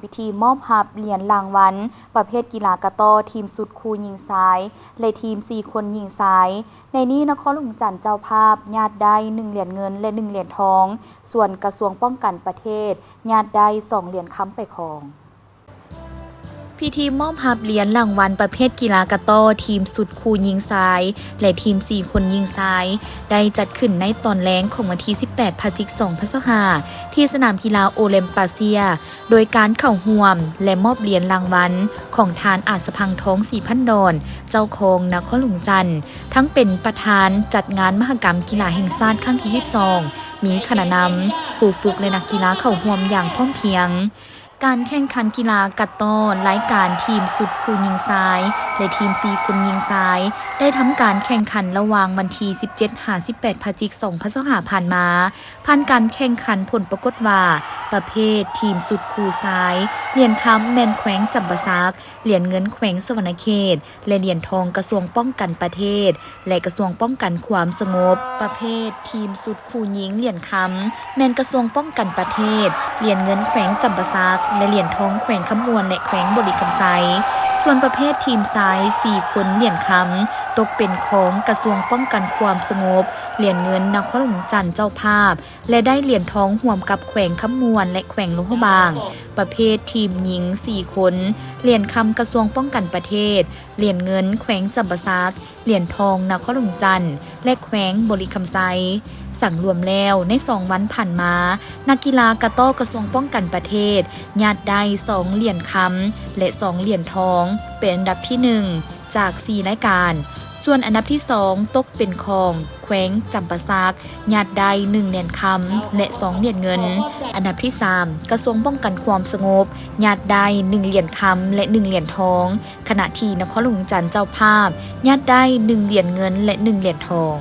พิธีมอบรับเหรียญรางวัลประเภทกีฬากะต้อทีมสุดคู่ยิงซ้ายและทีม4คนยิงซ้ายในนี้นครหลวงจันทร์เจ้าภาพญาติได้1เหรียญเงินและ1เหรียญทองส่วนกระทรวงป้องกันประเทศญาติได้2เหรียญค้ำไปครองพิธีมอบรับเหรียญรางวัลประเภทกีฬากะต้อทีมสุดคู่ยิงซ้ายและทีม4คนยิงซ้ายได้จัดขึ้นในตอนแล้งของวันที่18 พฤศจิกายนที่สนามกีฬาโอเลมปาเซียโดยการเข้าร่วมและมอบเหรียญรางวัลของทานอาสพังทองสีพันดอนเจ้าของนครหลวงจันทร์ทั้งเป็นประธานจัดงานมหกรรมกีฬาแห่งชาติครั้งที่12มีคณะนำผู้ฝึกและนักกีฬาเข้าร่วมอย่างพร้อมเพรียงการแข่งขันกีฬากะต้อรายการทีมสุดคู่ยิงซ้ายและทีม4คนยิงซ้ายได้ทำการแข่งขันระหว่างวันที่17-18 พฤศจิกายนผ่านมาผ่านการแข่งขันผลปรากฏว่าประเภททีมสุดคู่ซ้ายเหรียญค้ำแมนแขวงจำปาสักเหรียญเงินแขวงสวรรณเขตและเหรียญทองกระทรวงป้องกันประเทศและกระทรวงป้องกันความสงบประเภททีมสุดคู่หญิงเหรียญค้ำแมนกระทรวงป้องกันประเทศเหรียญเงินแขวงจำปาสักและเหรียญทองแขวงคำมวลและแขวงบริคำไซส่วนประเภททีมซ้าย4คนเหรียญค้ำตกเป็นของกระทรวงป้องกันความสงบเหรียญเงินนครหลวงจันทร์เจ้าภาพและได้เหรียญทองร่วมกับแขวงคำมวลและแขวงหลวงพระบางประเภททีมหญิง4คนเหรียญคำกระทรวงป้องกันประเทศเหรียญเงินแขวงจำปาสักเหรียญทองนครหลวงจันทร์และแขวงบริคำไซสั่งรวมแล้วใน2วันผ่านมานักกีฬากะต้อกระทรวงป้องกันประเทศญาติได้2เหรียญคำและ2เหรียญทองเป็นอันดับที่1จาก4รายการส่วนอันดับที่2ตกเป็นของแขวงจำปาสักญาติได้1เหรียญคำและ2เหรียญเงินอันดับที่3กระทรวงป้องกันความสงบญาติได้1เหรียญคำและ1เหรียญทองขณะที่นครหลวงจันทร์เจ้าภาพญาติได้1เหรียญเงินและ1เหรียญทอง